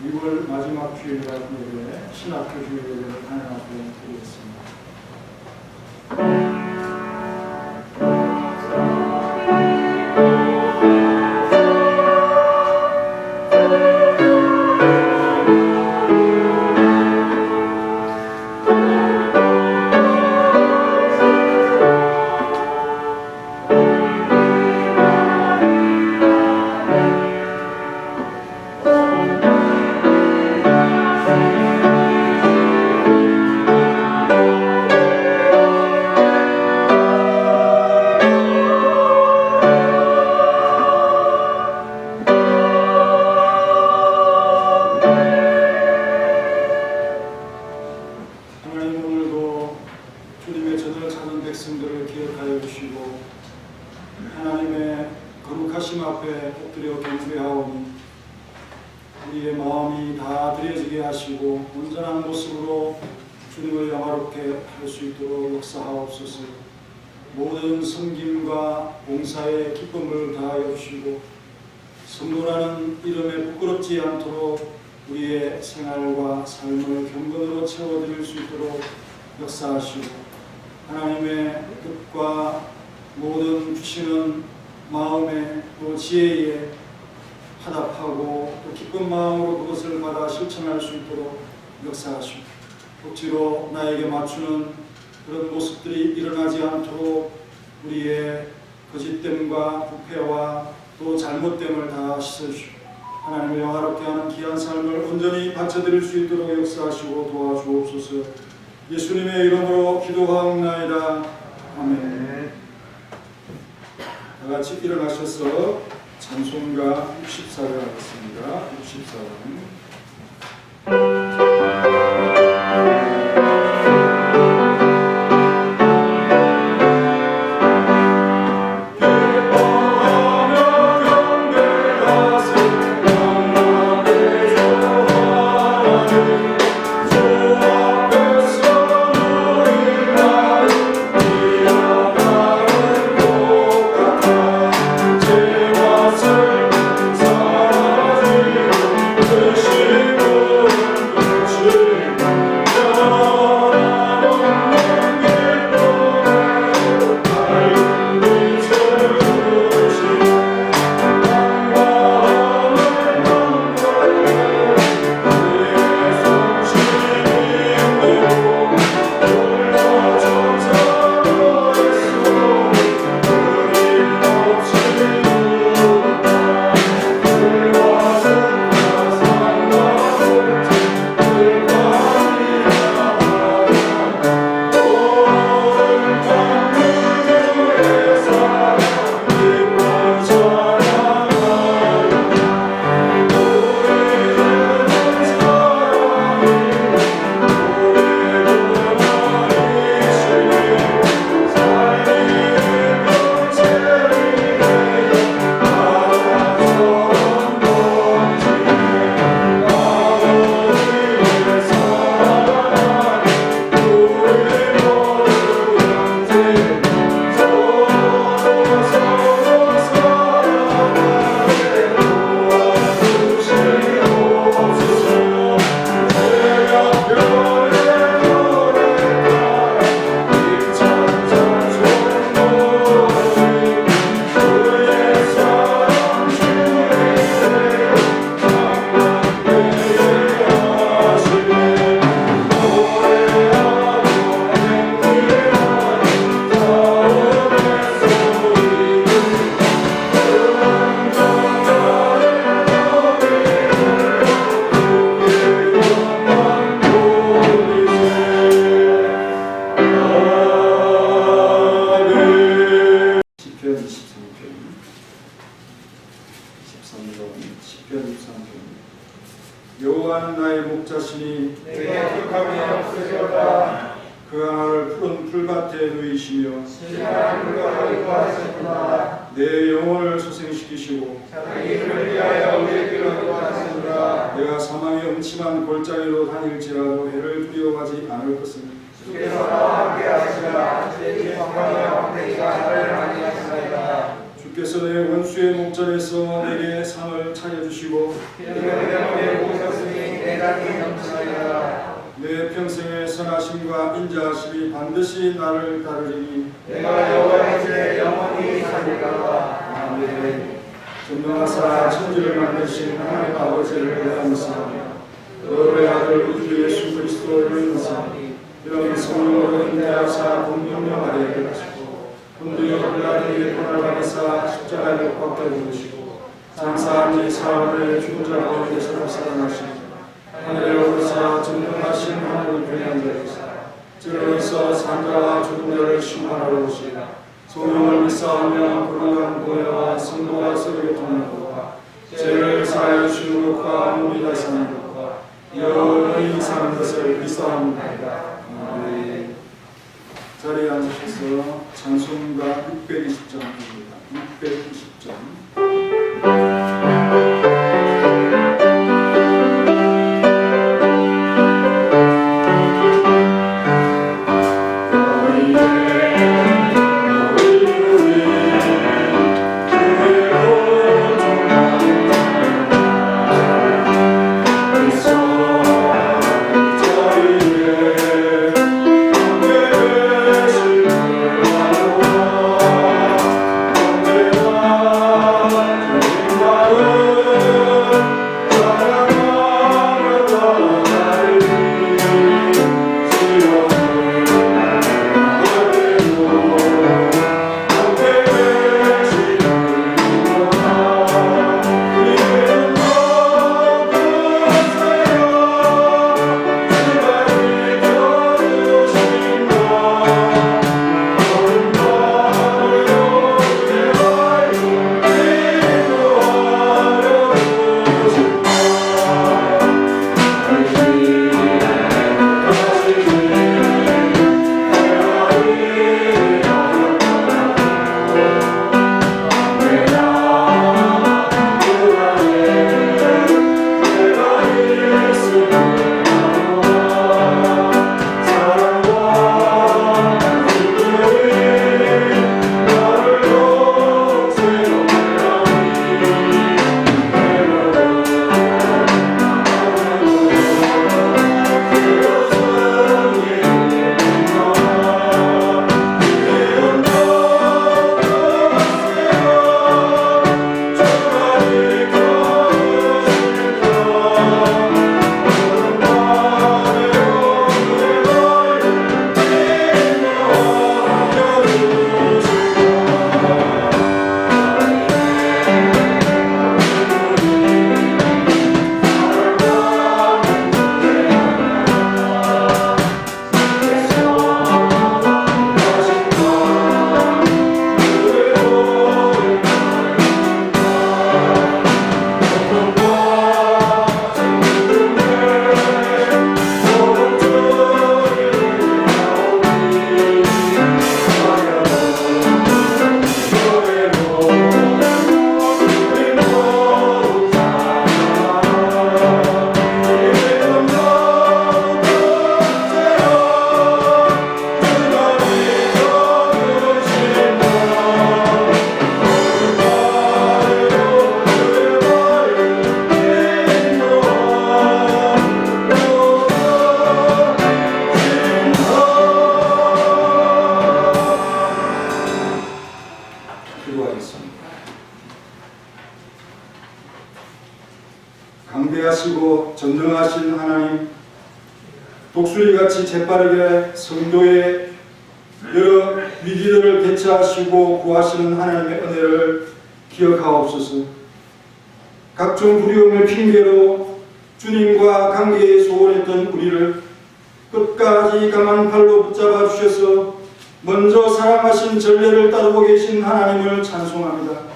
6월 마지막 주일 같은 예배, 신학교 주일 예배를 단연하고 드리겠습니다. 하나님의 거룩하심 앞에 엎드려 경배하오니 우리의 마음이 다 드려지게 하시고 온전한 모습으로 주님을 영화롭게 할 수 있도록 역사하옵소서. 모든 섬김과 봉사의 기쁨을 다하여 주시고 성도라는 이름에 부끄럽지 않도록 우리의 생활과 삶을 경건으로 채워드릴 수 있도록 역사하시고 하나님의 뜻과 모든 주시는 마음에 또 지혜에 화답하고 또 기쁜 마음으로 그것을 받아 실천할 수 있도록 역사하시고 억지로 나에게 맞추는 그런 모습들이 일어나지 않도록 우리의 거짓됨과 부패와 또 잘못됨을 다 씻어주시고 하나님을 영화롭게 하는 귀한 삶을 온전히 바쳐드릴 수 있도록 역사하시고 도와주옵소서. 예수님의 이름으로 기도하옵나이다. 아멘. 다같이 일어나셔서 찬송가 64를 하겠습니다. 64번. 여호와는 나의 목자시니 내게 족함이 없으시오다. 그 하나를 푸른 풀밭에 누이시며 신랄한 물과 인도하시구나. 내 영혼을 소생시키시고 자기 이름을 위하여 우리의 길을 인도하시구나. 내가 사망의 음침한 골짜기로 다닐지라도 해를 두려워하지 않을 것은 주께서 나와 함께 하시라. 제 영광의 왕대기가 나를 안위하시나이다. 주께서 내 원수의 목전에서 내게 상을 차려주시고 내 모셨으니 넘치리라. 내 평생의 선하심과 인자하심이 반드시 나를 따르리니 내가 여호와의 집에 영원히 살리라. 아멘. 전능하사 천지를 만드신 하나님 아버지를 대하면서 너의 아들 우주 예수 그리스도를 인사 이런 성령으로 인내하사 동명령 아래에 하시고 본디오 빌라도의 고난을 받으사 십자가에 못 박혀 죽으시고 장사한 지 사흘에 죽은 자 가운데서 살아나시고 하늘에 오르사 전능하신 하나님을 평안되시사 저리서 산자와 죽은 자를 심판하러 오시라. 성령을 믿사오며 거룩한 교회와 성도가 서로 교통하는 것과 죄를 사하여 주는 것과 몸이 다시 사는 것과 영원히 사는 것을 믿사옵나이다. 아멘. 자리에 앉으셔서 찬송가 620점입니다. 620점. 강대하시고 전능하신 하나님, 독수리같이 재빠르게 성도의 여러 위기들을 대처하시고 구하시는 하나님의 은혜를 기억하옵소서. 각종 두려움을 핑계로 주님과 관계에 소원했던 우리를 끝까지 강한 팔로 붙잡아 주셔서 먼저 사랑하신 전례를 따르고 계신 하나님을 찬송합니다.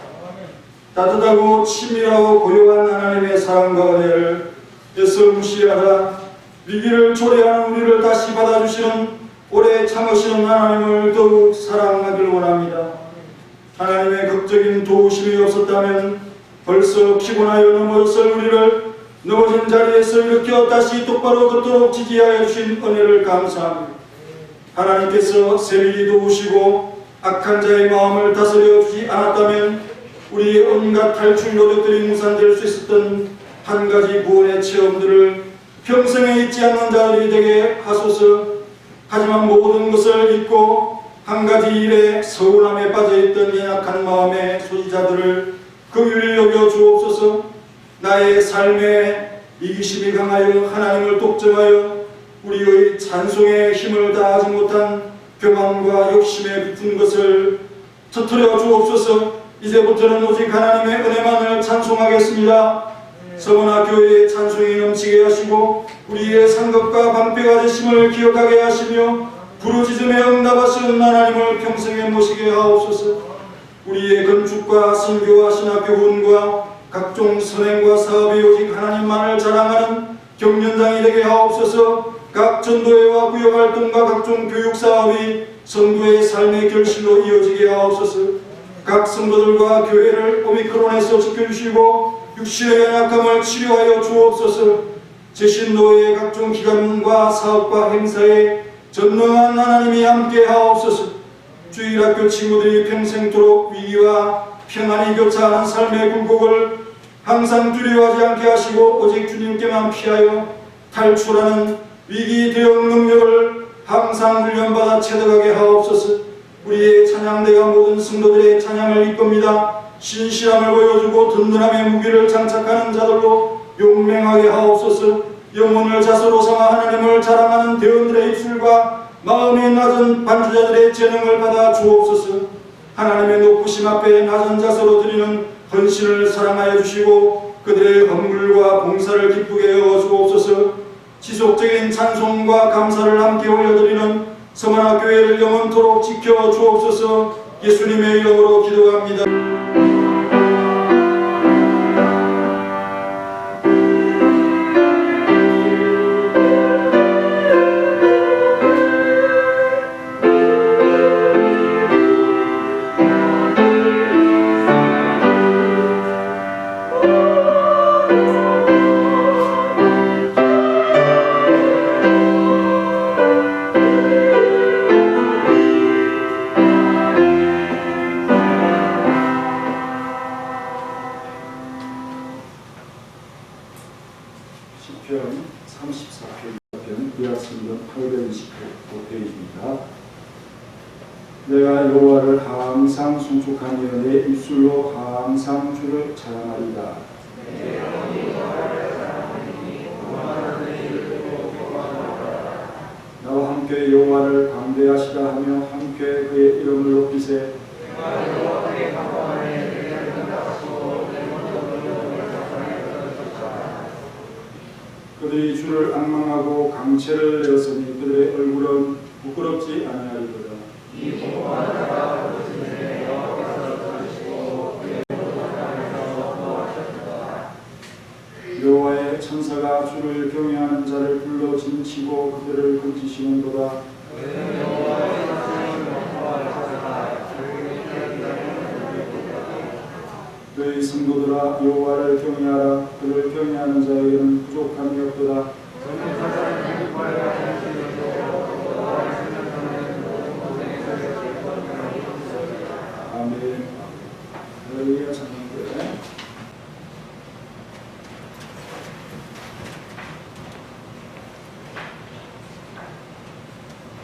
따뜻하고 친밀하고 고요한 하나님의 사랑과 은혜를 애써 무시하다 위기를 초래하는 우리를 다시 받아주시는 오래 참으시는 하나님을 더욱 사랑하길 원합니다. 하나님의 극적인 도우심이 없었다면 벌써 피곤하여 넘어졌을 우리를 넘어진 자리에서 일으켜 다시 똑바로 걷도록 지지하여 주신 은혜를 감사합니다. 하나님께서 세밀히 도우시고 악한 자의 마음을 다스려 주지 않았다면 우리의 온갖 탈출 노력들이 무산될 수 있었던 한 가지 구원의 체험들을 평생에 잊지 않는 자들이 되게 하소서. 하지만 모든 것을 잊고 한 가지 일에 서운함에 빠져있던 연약한 마음의 소지자들을 긍휼히 여겨 주옵소서. 나의 삶에 이기심이 강하여 하나님을 독점하여 우리의 찬송에 힘을 다하지 못한 교만과 욕심에 붙은 것을 터뜨려 주옵소서. 이제부터는 오직 하나님의 은혜만을 찬송하겠습니다. 서머나 교회의 찬송이 넘치게 하시고 우리의 상급과 방패가 되심을 기억하게 하시며 부르짖음에 응답하시는 하나님을 평생에 모시게 하옵소서. 우리의 건축과 선교와 신학교 후원과 각종 선행과 사업이 오직 하나님만을 자랑하는 경연장이 되게 하옵소서. 각 전도회와 구역활동과 각종 교육사업이 성도의 삶의 결실로 이어지게 하옵소서. 각 성도들과 교회를 오미크론에서 지켜주시고 육신의 연약함을 치료하여 주옵소서. 제신노예의 각종 기관과 사업과 행사에 전능한 하나님이 함께 하옵소서. 주일학교 친구들이 평생토록 위기와 평안이 교차하는 삶의 굴곡을 항상 두려워하지 않게 하시고 오직 주님께만 피하여 탈출하는 위기 대응 능력을 항상 훈련받아 체득하게 하옵소서. 우리의 찬양대가 모든 성도들의 찬양을 이끕니다. 신실함을 보여주고 든든함의 무기를 장착하는 자들로 용맹하게 하옵소서. 영혼을 자소로 삼아 하나님을 자랑하는 대원들의 입술과 마음이 낮은 반주자들의 재능을 받아 주옵소서. 하나님의 높으심 앞에 낮은 자세로 드리는 헌신을 사랑하여 주시고 그들의 헌물과 봉사를 기쁘게 여겨 주옵소서. 지속적인 찬송과 감사를 함께 올려드리는 서머나 교회를 영원토록 지켜 주옵소서. 예수님의 이름으로 기도합니다. 시편 34편 구약성경 829페이지입니다. 내가 여호와를 항상 송축하며 내 입술로 항상 주를 찬양하리다. 나와 함께 여호와를 강대하시다 하며 함께 그의 이름을 높이세. 그들이 주를 앙망하고 강체를 내었으니 그들의 얼굴은 부끄럽지 아니하리로다. 여호와의 천사가 주를 경외하는 자를 불러 진치고 그들을 건지시는도다. 너희 성도들아 여호와를 경외하라. 그를 경외하는 자에게는 부족함이 없도다. 아멘. 할렐루야. 찬양대.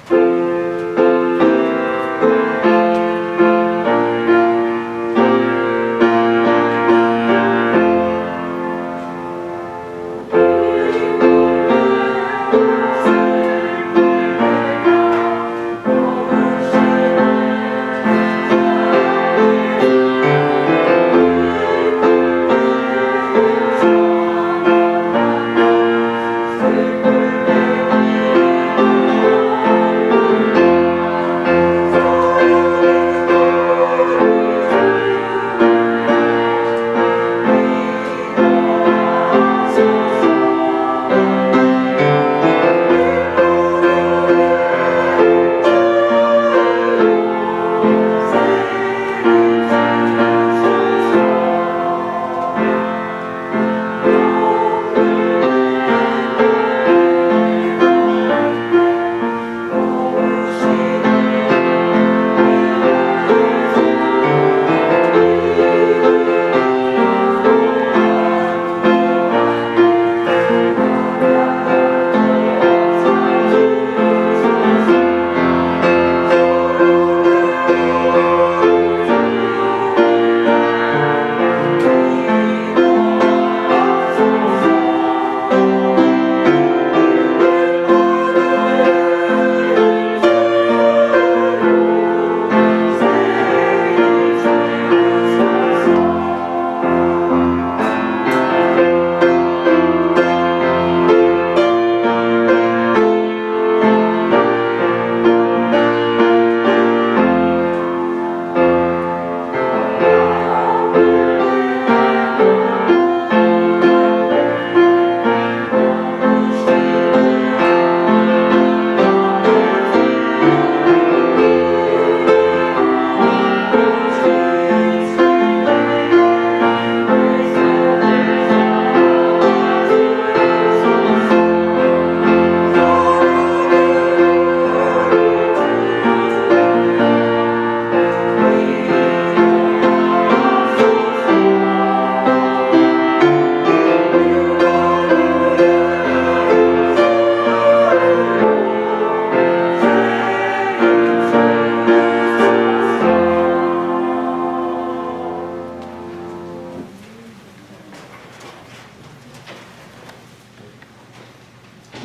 주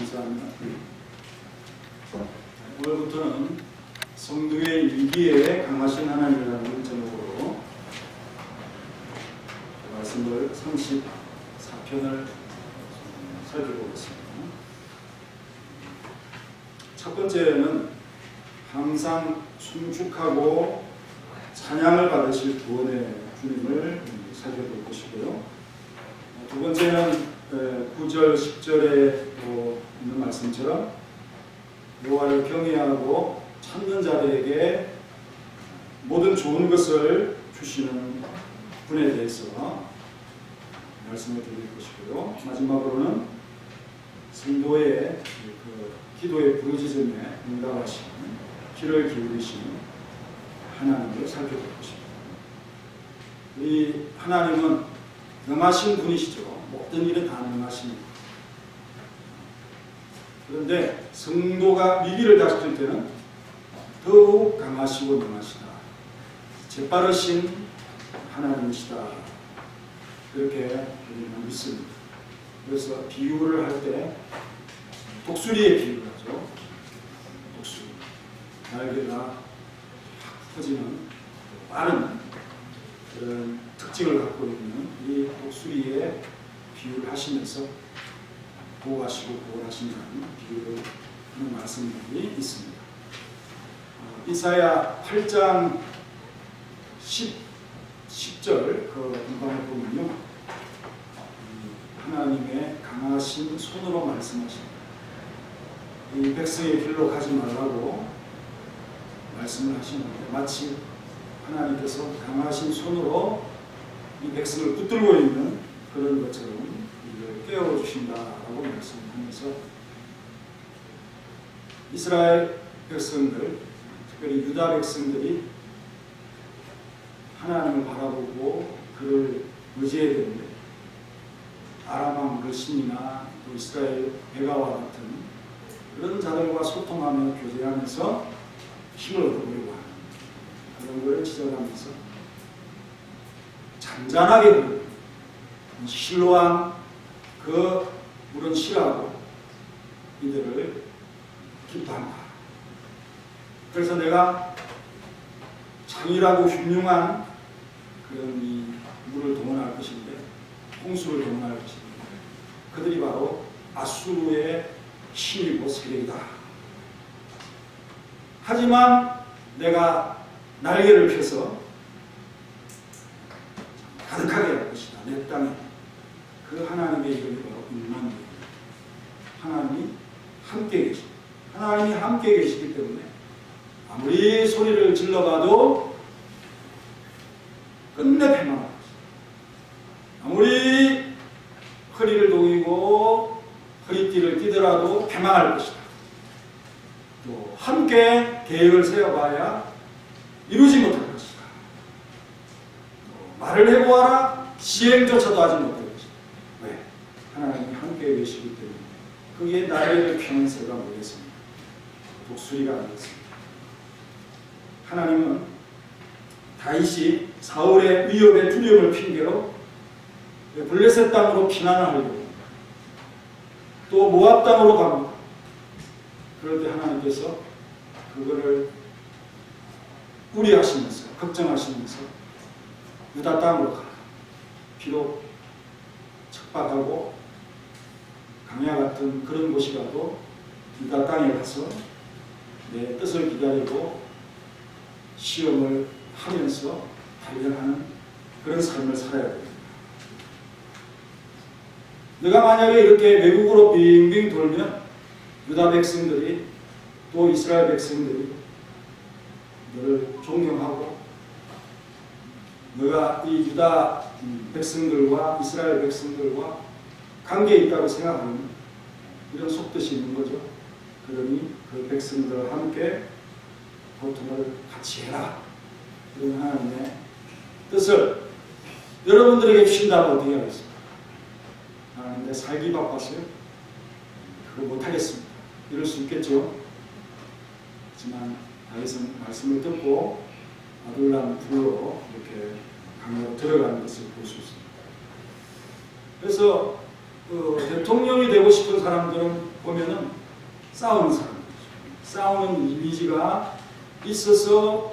감사합니다. 오늘부터는 성도의 위기에 강하신 하나님이라는 제목으로 말씀을 34편을 살펴보겠습니다. 첫 번째는 항상 순축하고 찬양을 받으실 구원의 주님을 살펴볼 것이고요. 두 번째는 9절, 10절에 있는 말씀처럼 여호와를 경외하고 찾는 자들에게 모든 좋은 것을 주시는 분에 대해서 말씀을 드릴 것이고요. 마지막으로는 성도의 기도의 부르짖음에 응답하시는 귀를 기울이시는 하나님을 살펴볼 것입니다. 이 하나님은 능하신 분이시죠. 모든 일에 다 능하십니다. 그런데 성도가 위기를 닥칠 때는 더욱 강하시고 능하시다. 재빠르신 하나님이시다. 그렇게 우리는 믿습니다. 그래서 비유를 할 때 독수리의 비유를 하죠. 독수리. 날개가 확 퍼지는 빠른 그런 특징을 갖고 있는 이 독수리의 비유를 하시면서 보호하시고 구원하신다는 비유를 하는 말씀들이 있습니다. 이사야 8장 10절 그 공간을 보면요, 하나님의 강하신 손으로 말씀하십니다. 이 백성의 길로 가지 말라고 말씀을 하시는데 마치 하나님께서 강하신 손으로 이 백성을 붙들고 있는 그런 것처럼 이를 깨워주신다라고 말씀하면서 이스라엘 백성들, 특별히 유다 백성들이 하나님을 바라보고 그를 의지해야 되는데 아람 왕 르신이나 또 이스라엘 베가와 같은 그런 자들과 소통하며 교제하면서 힘을 얻어보려고 하는 그런 것을 지적하면서 잔잔하게 흐르는 실로한 그 물은 실하고 이들을 기뻐한다. 그래서 내가 장일하고 흉흉한 그런 이 물을 동원할 것인데, 홍수를 동원할 것인데, 그들이 바로 아수르의 신이고 세력이다. 하지만 내가 날개를 펴서 가득하게 할 것이다. 내 땅에. 그 하나님의 이름이 바로 임마누엘. 하나님이 함께 계십니다. 하나님이 함께 계시기 때문에 아무리 소리를 질러봐도 끝내 패망할 것이다. 아무리 허리를 동이고 허리띠를 띠더라도 패망할 것이다. 또 함께 계획을 세워봐야 이루지 못할 것이다. 또 말을 해보아라 시행조차도 하지 못할 것이다. 왜? 하나님이 함께 계시기 때문에. 그게 날개를 펴는 새가 뭐겠습니까? 독수리가 아니겠습니까? 하나님은 다윗이 사울의 위협의 두려움을 핑계로 블레셋 땅으로 피난을 하려고 합니다. 또 모압 땅으로 갑니다. 그럴 때 하나님께서 그거를 우려하시면서 걱정하시면서 유다 땅으로 가라. 비록 척박하고 강야 같은 그런 곳이라도 유다 땅에 가서 내 뜻을 기다리고 시험을 하면서 단련하는 그런 삶을 살아야 됩니다. 내가 만약에 이렇게 외국으로 빙빙 돌면 유다 백성들이 또 이스라엘 백성들이 너를 존경하고 너가 이 유다 백성들과 이스라엘 백성들과 관계에 있다고 생각하는 이런 속뜻이 있는 거죠. 그러니 그 백성들과 함께 고통을 같이 해라. 이런 하나님의 뜻을 여러분들에게 주신다면 어떻게 하겠습니까? 하나님 내 살기 바빴어요. 그거 못하겠습니다. 이럴 수 있겠죠. 하지만 다윗은 말씀을 듣고 아둘람 불로 이렇게 강으로 들어가는 것을 볼 수 있습니다. 그래서 대통령이 되고 싶은 사람들은 보면은 싸우는 사람들, 싸우는 이미지가 있어서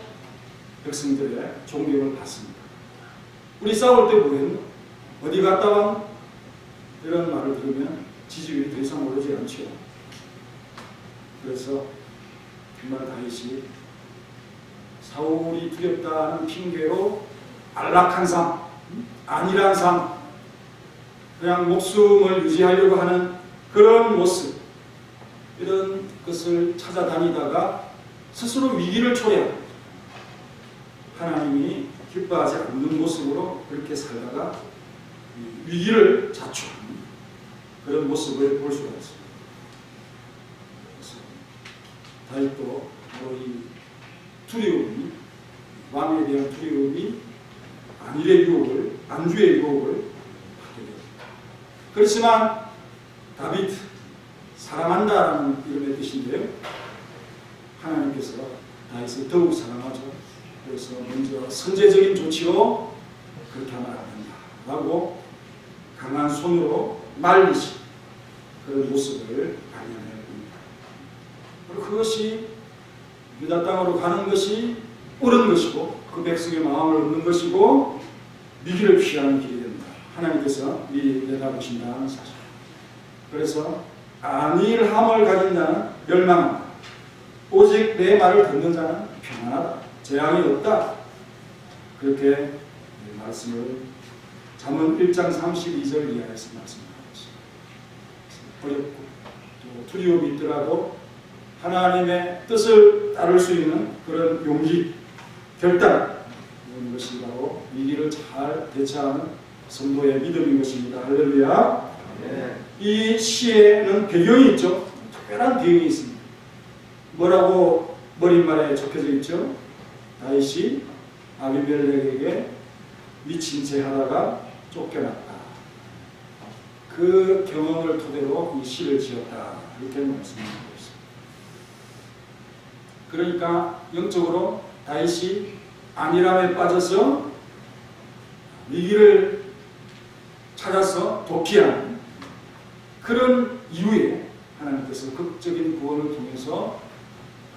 백성들의 존경을 받습니다. 우리 싸울 때 뭐했노? 어디 갔다 왔노? 이런 말을 들으면 지지율이 더 이상 오르지 않죠. 그래서 정말 다윗이 사울이 두렵다는 핑계로 안락한 삶, 안일한 삶, 그냥 목숨을 유지하려고 하는 그런 모습, 이런 것을 찾아다니다가 스스로 위기를 초래하고 하나님이 기뻐하지 않는 모습으로 그렇게 살다가 위기를 자초하는 그런 모습을 볼 수가 있습니다. 다윗도 바로 이 두려움이, 왕에 대한 두려움이 안일의 유혹을, 안주의 유혹을 하게 됩니다. 그렇지만 다윗, 사랑한다라는 이름의 뜻인데요, 하나님께서 다윗을 더욱 사랑하죠. 그래서 먼저 선제적인 조치로 그렇게 하면 안 된다 라고 강한 손으로 말리시 그런 모습을 발견해 봅니다. 그리고 그것이 유다 땅으로 가는 것이 옳은 것이고 그 백성의 마음을 얻는 것이고 위기를 피하는 길이 된다. 하나님께서 미리 내다보신다는 사실. 그래서 안일함을 가진 자는 멸망한다. 오직 내 말을 듣는 자는 평안하다. 재앙이 없다. 그렇게 말씀을 잠언 1장 32절 이하에서 말씀하고 있습니다. 어렵고 또 두려움이 있더라도 하나님의 뜻을 따를 수 있는 그런 용기, 결단, 이런 것이 바로 위기를 잘 대처하는 성도의 믿음인 것입니다. 할렐루야. 네. 이 시에는 배경이 있죠. 특별한 배경이 있습니다. 뭐라고 머릿말에 적혀져 있죠? 다윗이 아비멜렉에게 미친 채 하다가 쫓겨났다. 그 경험을 토대로 이 시를 지었다. 이렇게 말씀하고 있습니다. 그러니까 영적으로 다윗이 안일함에 빠져서 위기를 찾아서 도피한 그런 이후에 하나님께서 극적인 구원을 통해서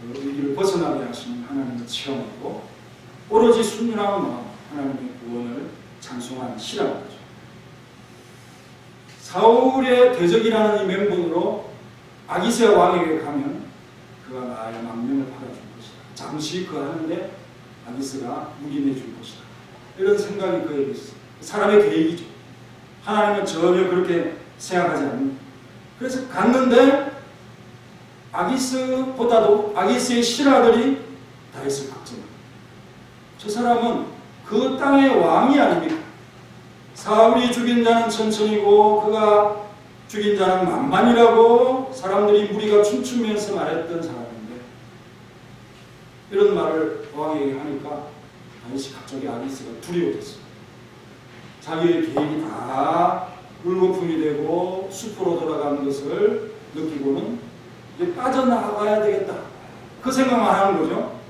그 위기를 벗어나게 하시는 하나님을 체험하고 오로지 순전한 마음 하나님의 구원을 찬송한 시라는 거죠. 사울의 대적이라는 이 명분으로 아기스의 왕에게 가면 그가 나의 망명을 받아줄 것이다. 잠시 그 하는데 아기스가 묵인해 줄 것이다. 이런 생각이 그에게 있어요. 사람의 계획이죠. 하나님은 전혀 그렇게 생각하지 않는. 그래서 갔는데 아기스보다도 아기스의 신하들이 다윗을 걱정합니다. 저 사람은 그 땅의 왕이 아닙니까? 사울이 죽인 자는 천천히고 그가 죽인 자는 만만이라고 사람들이 무리가 춤추면서 말했던 사람인데 이런 말을 왕에게 하니까 다윗이 갑자기 아기스가 두려워졌어요. 자기의 계획이 다 물거품이 되고 숲으로 돌아가는 것을 느끼고는 이제 빠져나가야 되겠다. 그 생각만 하는 거죠.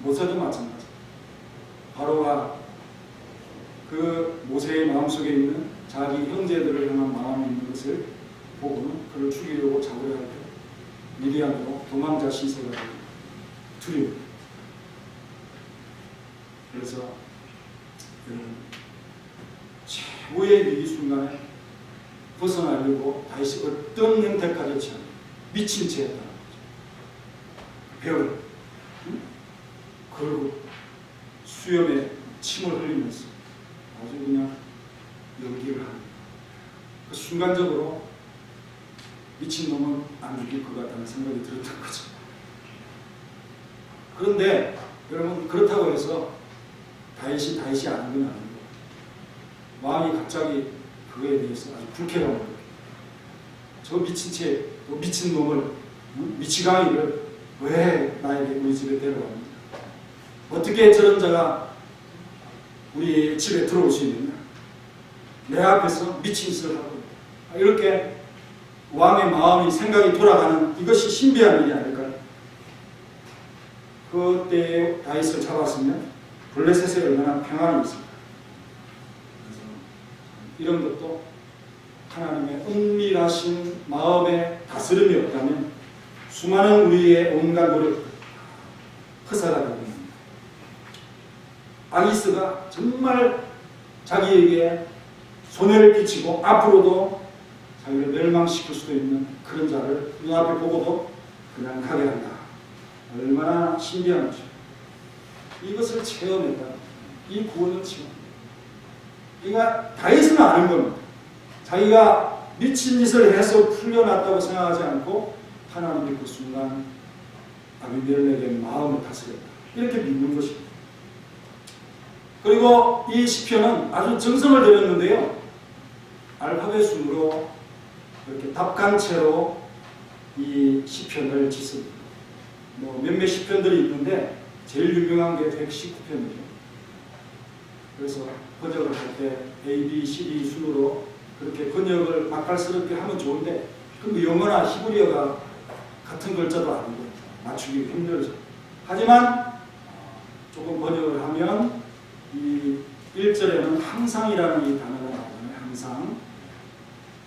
모세도 마찬가지. 바로가 그 모세의 마음속에 있는 자기 형제들을 향한 마음이 있는 것을 보고는 그를 죽이려고 잡으려 할 때 미디안으로 도망자 시세가 두려워. 그래서 최고의 위기 순간에 벗어나려고 다시 어떤 형태까지 취한 미친 채 했다는 거죠. 벽을 걸고 수염에 침을 흘리면서 아주 그냥 연기를 하는 그 순간적으로 미친놈은 안 죽일 것 같다는 생각이 들었던 거죠. 그런데 여러분 그렇다고 해서 다윗이 아는 건 아니고 왕이 갑자기 그거에 대해서 아주 불쾌감을 느껴요. 저 미친 채, 또 미친 놈을, 미치광이를 왜 나에게 우리 집에 데려왔느냐? 어떻게 저런 자가 우리 집에 들어올 수 있느냐? 내 앞에서 미친 짓을 하고 있다. 이렇게 왕의 마음이 생각이 돌아가는 이것이 신비한 일이 아닐까요? 그때 다윗을 잡았으면 블레셋에 얼마나 평안이 있습니다. 그래서 이런 것도 하나님의 은밀하신 마음의 다스림이 없다면 수많은 우리의 온갖 노력 허사가 됩니다. 아기스가 정말 자기에게 손해를 끼치고 앞으로도 자기를 멸망시킬 수도 있는 그런 자를 눈앞에 보고도 그냥 가게 한다. 얼마나 신비한 거죠. 이것을 체험했다. 이 구원을 체험. 그러니까 다윗은 아는 겁니다. 자기가 미친 짓을 해서 풀려났다고 생각하지 않고 하나님이 그 순간 아비멜렉의 마음을 다스렸다. 이렇게 믿는 것입니다. 그리고 이 시편은 아주 정성을 들였는데요. 알파벳 순으로 이렇게 답간체로 이 시편을 짓습니다. 뭐 몇몇 시편들이 있는데 제일 유명한 게 119편이죠. 그래서 번역을 할 때 A, B, C, D 순으로 그렇게 번역을 맛깔스럽게 하면 좋은데 그 영어나 히브리어가 같은 글자도 아니고 맞추기 힘들죠. 하지만 조금 번역을 하면 이 1절에는 항상이라는 이 단어가 나오잖아요. 항상.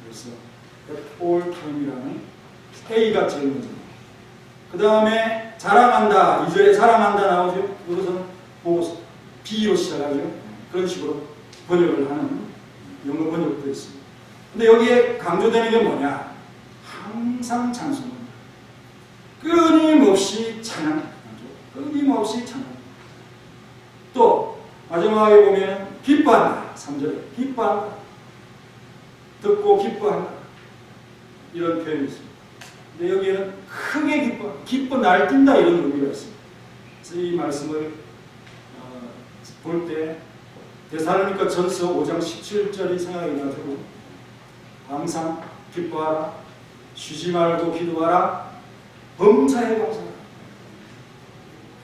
그래서 at all time이라는 A가 제일 먼저. 그 다음에 자랑한다. 2절에 자랑한다 나오죠. 이것은 뭐 B로 시작하죠. 그런 식으로 번역을 하는 영어 번역도 있습니다. 근데 여기에 강조되는 게 뭐냐? 항상 찬송한다. 끊임없이 찬양한다. 끊임없이 찬양한다. 또 마지막에 보면 기뻐한다. 3절에 기뻐한다. 듣고 기뻐한다. 이런 표현이 있습니다. 근데 여기에는 크게 기뻐 날뛴다 이런 의미가 있습니다. 그래서 이 말씀을 볼 때 데살로니가 전서 5장 17절이 생각이 나고 항상 기뻐하라. 쉬지 말고 기도하라. 범사에 감사하라.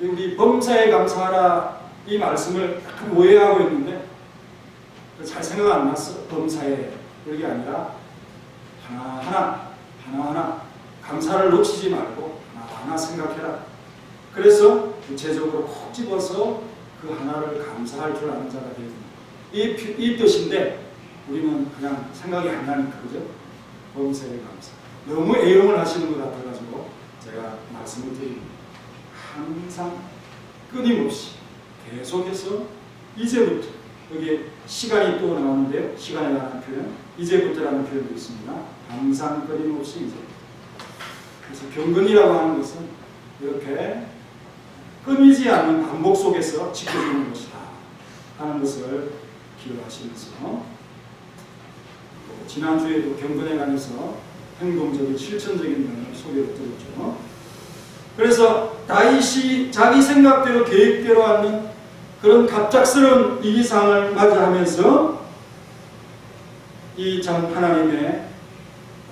우리 범사에 감사하라 이 말씀을 약간 오해하고 있는데 잘 생각 안 났어. 범사에 그게 아니라 하나하나 감사를 놓치지 말고 하나하나 생각해라. 그래서 구체적으로 콕 집어서 그 하나를 감사할 줄 아는 자가 되야 됩니다. 이 뜻인데 우리는 그냥 생각이 안 나니까 그죠? 범사에 감사. 너무 애용을 하시는 것 같아가지고 제가 말씀을 드립니다. 항상 끊임없이 계속해서 이제부터 여기 시간이 또 나오는데요. 시간에 관한 표현 이제부터라는 표현도 있습니다. 항상 끊임없이 이제부터. 그래서 경건이라고 하는 것은 이렇게 끊이지 않는 반복 속에서 지켜주는 것이다 하는 것을 기억하시면서 지난주에도 경건에 관해서 행동적인 실천적인 면을 소개를 드렸죠. 그래서 다윗이 자기 생각대로 계획대로 하는 그런 갑작스러운 위기상을 맞이하면서 이 참 하나님의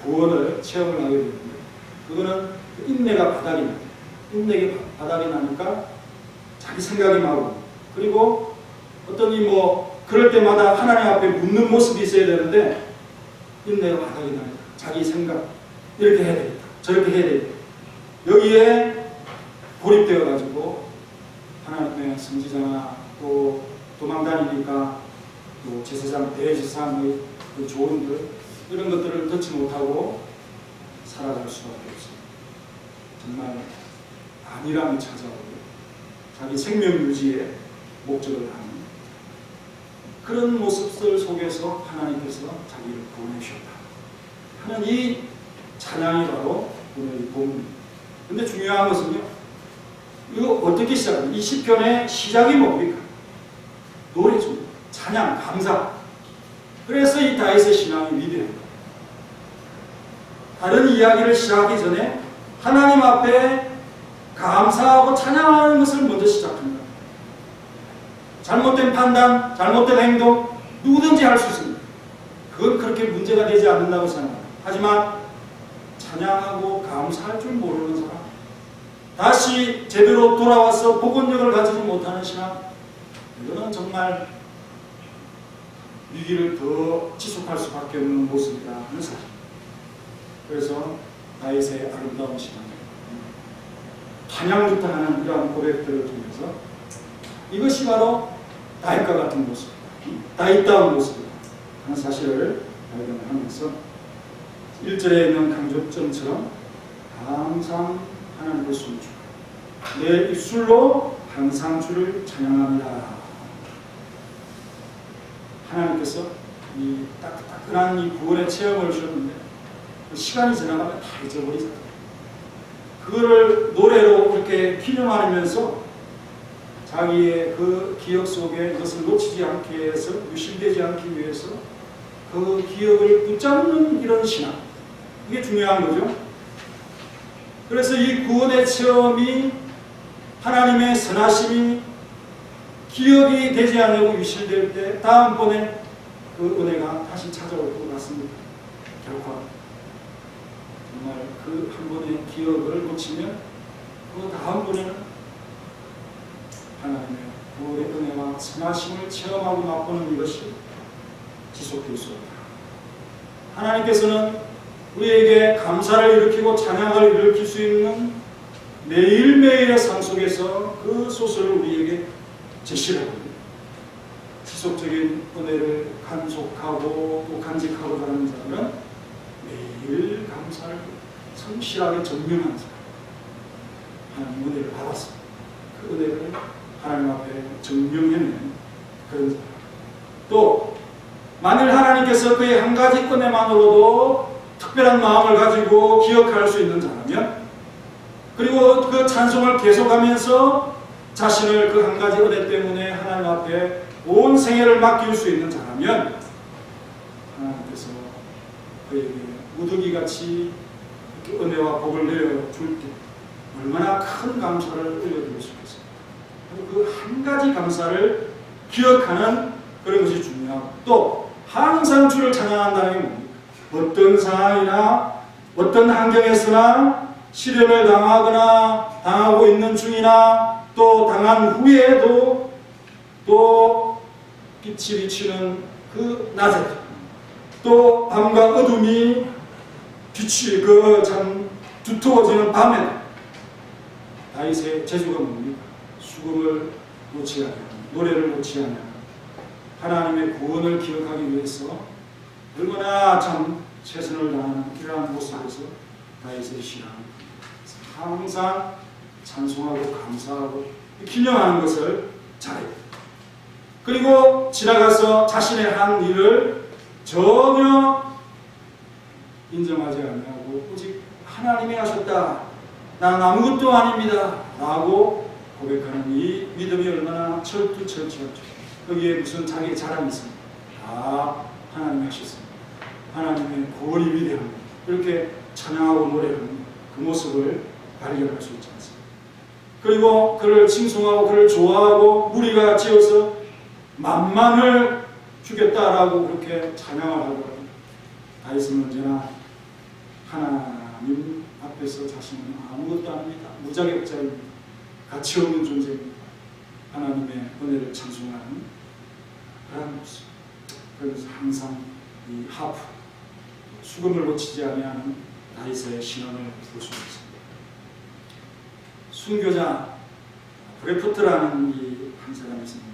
구원을 체험을 하게 됩니다. 그거는 인내가 바닥이 나요. 인내가 바닥이 나니까 자기 생각이 나고 그리고 어떤 그럴 때마다 하나님 앞에 묻는 모습이 있어야 되는데 인내가 바닥이 나니까 자기 생각 이렇게 해야 되겠다. 저렇게 해야 되겠다. 여기에 고립되어 가지고 하나님의 선지자나 또 도망다니니까 또 제사장, 대제사장의 그 조언들 이런 것들을 듣지 못하고 살아갈 수밖에 없습니다. 정말 안일함이 찾아오고 자기 생명 유지에 목적을 하는 그런 모습들 속에서 하나님께서 자기를 구원해주셨다 하는 이 찬양이 바로 오늘 이 본문입니다. 근데 중요한 것은요, 이거 어떻게 시작합니까? 이 시편의 시작이 뭡니까? 노래죠. 찬양, 감사. 그래서 이 다윗의 신앙이 위대합니다. 다른 이야기를 시작하기 전에 하나님 앞에 감사하고 찬양하는 것을 먼저 시작합니다. 잘못된 판단, 잘못된 행동 누구든지 할 수 있습니다. 그건 그렇게 문제가 되지 않는다고 생각합니다. 하지만 찬양하고 감사할 줄 모르는 사람, 다시 제대로 돌아와서 복원력을 가지지 못하는 신앙, 이거는 정말 위기를 더 지속할 수밖에 없는 모습이다 하는 사실. 그래서 다윗의 아름다운 신앙, 찬양부터 하는 이러한 고백들을 통해서 이것이 바로 다윗과 같은 모습, 다윗다운 모습이다 하는 사실을 발견을 하면서 1절에 있는 강조점처럼 항상 하나님의 순주, 내 입술로 항상 주를 찬양합니다. 하나님께서 이 따끈한 이 구원의 체험을 주셨는데 시간이 지나가면 다 잊어버리잖아요. 그거를 노래로 이렇게 기념하면서 자기의 그 기억 속에 이것을 놓치지 않게 해서 유실되지 않기 위해서 그 기억을 붙잡는 이런 신앙, 이게 중요한 거죠. 그래서 이 구원의 체험이 하나님의 선하심이 기억이 되지 않으려고 유실될 때 다음번에 그 은혜가 다시 찾아올 것 같습니다. 결코 정말 그 한 번의 기억을 놓치면 그 다음번에는 하나님의 구원의 은혜와 선하심을 체험하고 맛보는 이것이 지속될 수 없다. 하나님께서는 우리에게 감사를 일으키고 찬양을 일으킬 수 있는 매일매일의 삶 속에서 그 소설을 우리에게 제시하고 지속적인 은혜를 간속하고 또 간직하고자 하는 자들은 매일 감사를 성실하게 전명하는 사람, 하나님 은혜를 받았습니다. 그 은혜를 하나님 앞에 전명해낸 그런 사람. 또 만일 하나님께서 그의 한 가지 은혜만으로도 특별한 마음을 가지고 기억할 수 있는 자라면, 그리고 그 찬송을 계속하면서 자신을 그 한 가지 은혜 때문에 하나님 앞에 온 생애를 맡길 수 있는 자라면 하나님께서 그에게 무더기같이 은혜와 복을 내려줄 때 얼마나 큰 감사를 올려드릴 수 있겠습니까? 그 한 가지 감사를 기억하는 그런 것이 중요하고, 또 항상 주를 찬양한다는 게 뭡니까? 어떤 상황이나 어떤 환경에서나 시련을 당하거나 당하고 있는 중이나 또 당한 후에도 또 빛이 비치는 그 낮에, 또 밤과 어둠이 빛이 그 참 두터워지는 밤에 다윗의 재주가 뭡니까? 수금을 놓지 않는, 노래를 놓지 않는, 하나님의 구원을 기억하기 위해서 얼마나 참 최선을 다하는 이러한 모습에서 다윗의 신앙, 항상 찬송하고 감사하고 기념하는 것을 잘해요. 그리고 지나가서 자신의 한 일을 전혀 인정하지 않냐고 오직 하나님이 하셨다, 난 아무것도 아닙니다 라고 고백하는 이 믿음이 얼마나 철두철저하죠. 거기에 무슨 자기 자랑이 있습니다. 다 하나님이 하셨습니다. 하나님의 구원이 위대합니다. 이렇게 찬양하고 노래하는 그 모습을 발견할 수 있지 않습니까? 그리고 그를 칭송하고 그를 좋아하고 무리가 지어서 만만을 주겠다라고 그렇게 찬양을 하고, 다윗은 언제나 하나님 앞에서 자신은 아무것도 아닙니다, 무자격자입니다, 가치 없는 존재입니다, 하나님의 은혜를 찬송하는 그런 모습. 그래서 항상 이 하프, 수금을 놓치지 아니하는 다윗의 신앙을 볼 수 있습니다. 순교자 브레포트라는 이 한 사람이 있었는데,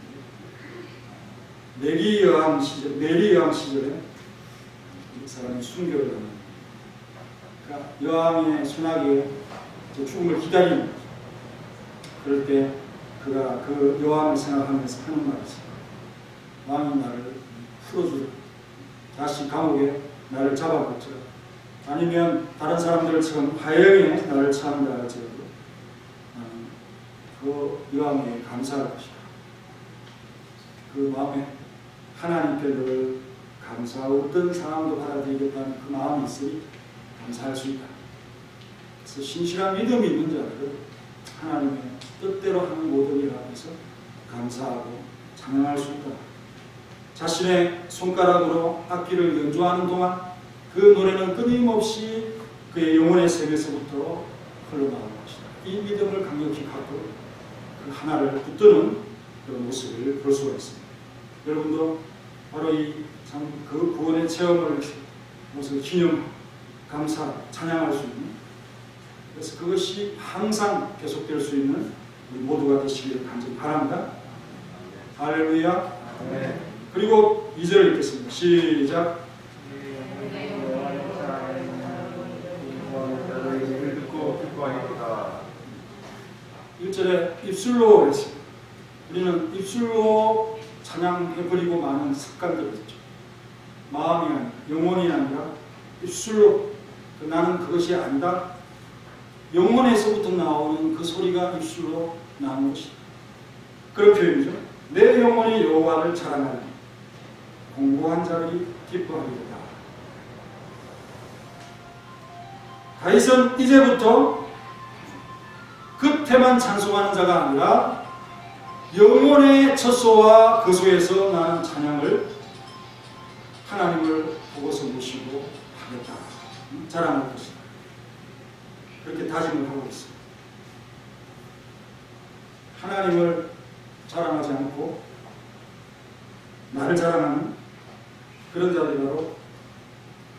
메리 여왕 시절에 이 사람이 순교를 합니다. 그러니까 여왕의 손아귀에 죽음을 기다리는 거죠. 그럴 때 그가 그 여왕을 생각하면서 하는 말이 있어요. 왕이 나를 풀어주라, 다시 감옥에 나를 잡아붙여라, 아니면 다른 사람들처럼 화형에 나를 처한다 할지라도 나는 그 여왕에게 감사할 것이다. 그 마음에 하나님께 늘 감사하고 어떤 상황도 받아들이겠다는 그 마음이 있으니 감사할 수 있다. 그래서 신실한 믿음이 있는 자들은 하나님의 뜻대로 하는 모든 일 앞에서 감사하고 찬양할 수 있다. 자신의 손가락으로 악기를 연주하는 동안 그 노래는 끊임없이 그의 영혼의 세계에서부터 흘러나오는 것이다. 이 믿음을 강력히 갖고 그 하나를 붙드는 그런 모습을 볼 수가 있습니다. 여러분도 바로 이 참 그 구원의 체험을 무엇을 기념, 감사, 찬양할 수 있는, 그래서 그것이 항상 계속될 수 있는 우리 모두가 되시기를 간절히 바랍니다. 할렐루야. 네. 그리고 2절 읽겠습니다. 시작. 1절에 입술로 그랬습니다. 우리는 입술로 찬양해버리고 많은 습관들이 있죠. 마음이 아니라, 영혼이 아니라 입술로 나는 그것이 아니다. 영혼에서부터 나오는 그 소리가 입술로 나오는 것이다. 그런 표현이죠. 내 영혼이 여호와를 자랑하니 공고한 자들이 기뻐하리로다. 다윗은 이제부터 겉에만 찬송하는 자가 아니라 영혼의 첫소와 그 소에서 나는 찬양을 하나님을 보고서 모시고 하겠다. 자랑할 것이다. 그렇게 다짐을 하고 있습니다. 하나님을 자랑하지 않고 나를 자랑하는 그런 자들이 바로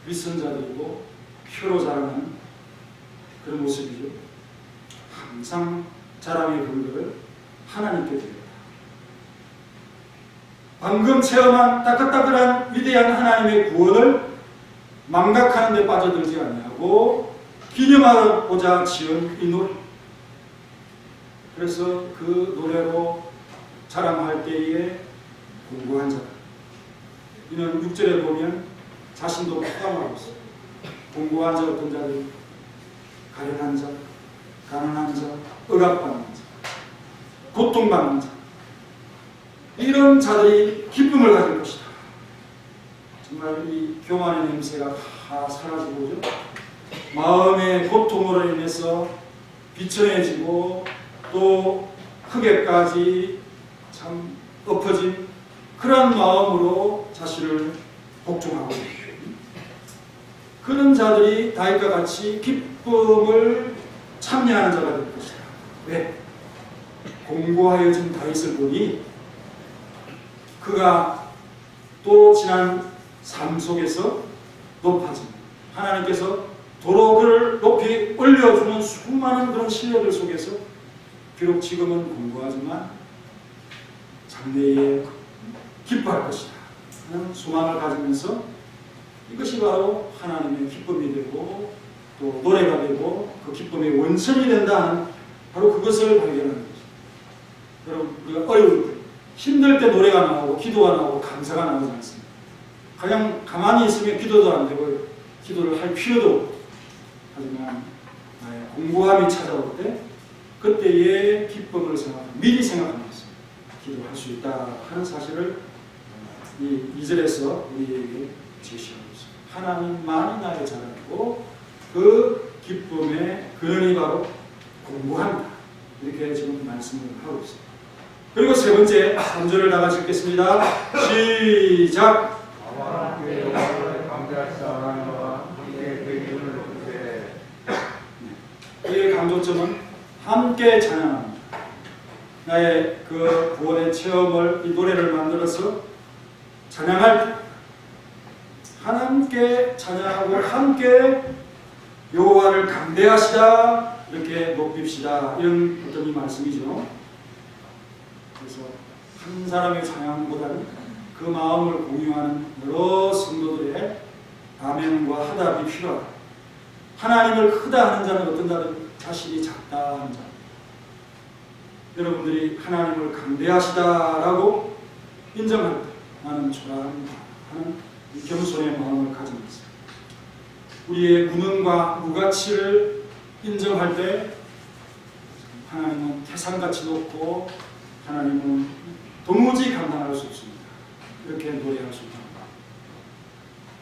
위선자들이고 표로 자랑하는 그런 모습이죠. 항상 자랑의 근거를 하나님께 드립니다. 방금 체험한 따끈따끈한 위대한 하나님의 구원을 망각하는 데 빠져들지 아니하고 기념하고자 지은 이 노래. 그래서 그 노래로 자랑할 때에 공고한 자. 이는 6절에 보면 자신도 포함하고 있어요. 공고한 자 어떤 자들? 가련한 자, 가난한 자, 억압받는 자, 고통받는 자. 이런 자들이 기쁨을 가질 것이다. 정말 이 교만의 냄새가 다 사라지고 오죠. 마음의 고통으로 인해서 비천해지고 또 흙에까지 참 엎어진 그런 마음으로 자신을 복종하고 있습니다. 그런 자들이 다윗과 같이 기쁨을 참여하는 자가 될 것이다. 왜? 공고하여진 다윗을 보니 그가 또 지난 삶 속에서 높아진 하나님께서 도로 그를 높이 올려주는 수많은 그런 신뢰들 속에서 비록 지금은 공고하지만 장래에 기뻐할 것이다 하는 소망을 가지면서 이것이 바로 하나님의 기쁨이 되고 또 노래가 되고 그 기쁨의 원천이 된다 하는 바로 그것을 발견하는 것입니다. 여러분 우리가 어려울 때 힘들 때 노래가 나오고 기도가 나오고 감사가 나오지 않습니다. 그냥 가만히 있으면 기도도 안 되고 기도를 할 필요도 없고 하지만 공고함이 찾아올 때 그때의 기쁨을 미리 생각하면서 기도할 수 있다 하는 사실을 이 2절에서 우리에게 제시하고 있습니다. 하나님만이 나의 자랑이고 그 기쁨의 근원이 바로 공고함이다. 이렇게 지금 말씀을 하고 있습니다. 그리고 세 번째 3절을 다 같이 읽겠습니다. 시작. 이 강조점은 함께 찬양합니다. 나의 그 구원의 체험을 이 노래를 만들어서 찬양할 때 함께 찬양하고 함께 여호와를 강대하시다 이렇게 높입시다 이런 어떤 이 말씀이죠. 그래서 한 사람의 찬양보다는 그 마음을 공유하는 여러 성도들의 아멘과 화답이 필요하다. 하나님을 크다 하는 자는 어떤 자는 자신이 작다 하는 자. 여러분들이 하나님을 강대하시다라고 인정할 때 나는 초라합니다 하는 이 겸손의 마음을 가지고 있습니다. 우리의 무능과 무가치를 인정할 때 하나님은 태산같이 높고 하나님은 도무지 감당할 수 없습니다. 이렇게 노래할 수 있다.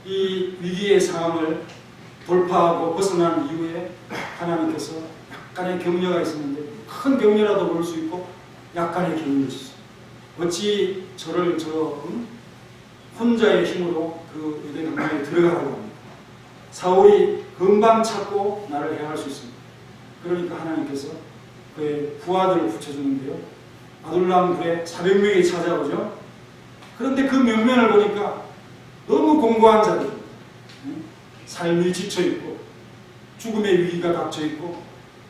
이 위기의 상황을 돌파하고 벗어난 이후에 하나님께서 약간의 격려가 있었는데 큰 격려라도 볼 수 있고 약간의 격려가 있었어요. 어찌 저를 혼자의 힘으로 그 유대 강나에 들어가라고 합니다. 사울이 금방 찾고 나를 해할 수 있습니다. 그러니까 하나님께서 그의 부하들을 붙여주는데요. 아둘람 굴에 400명이 찾아오죠. 그런데 그 명면을 보니까 너무 공고한 자들, 삶이 지쳐있고 죽음의 위기가 닥쳐있고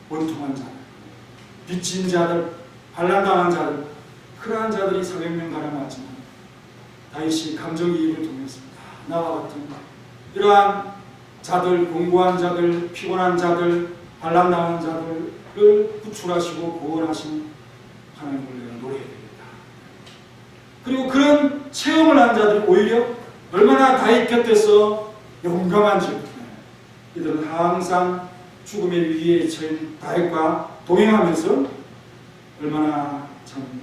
원통한 자들, 빚진 자들, 반란당한 자들, 그러한 자들이 400명 가량 왔지만 다윗이 감정이입을 통해서 나와 같은 이러한 자들, 공고한 자들, 피곤한 자들, 반란당한 자들을 구출하시고 구원하신 하나님을 내가 노래해야 되겠다. 그리고 그런 체험을 한 자들이 오히려 얼마나 다윗 곁에서 용감한지, 이들은 항상 죽음의 위기에 처한 다윗과 동행하면서 얼마나 참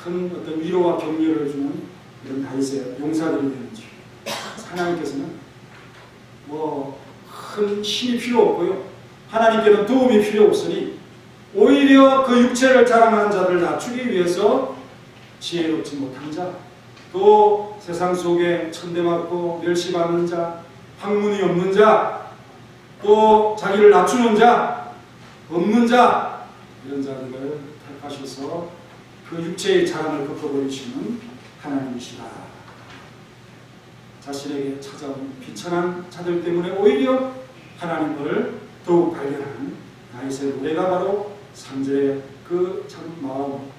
큰 어떤 위로와 격려를 주는 이런 다윗의 용사들이 되는지, 하나님께서는 뭐 큰 힘이 필요 없고요, 하나님께는 도움이 필요 없으니 오히려 그 육체를 자랑하는 자들을 낮추기 위해서 지혜롭지 못한 자, 또 세상 속에 천대받고 멸시받는 자, 학문이 없는 자, 또 자기를 낮추는 자, 없는 자, 이런 자들을 택하셔서 그 육체의 자랑을 꺾어버리시는 하나님이시다. 자신에게 찾아온 비천한 자들 때문에 오히려 하나님을 더욱 발견하는 다윗의 노래가 바로 3절의 그 참 마음,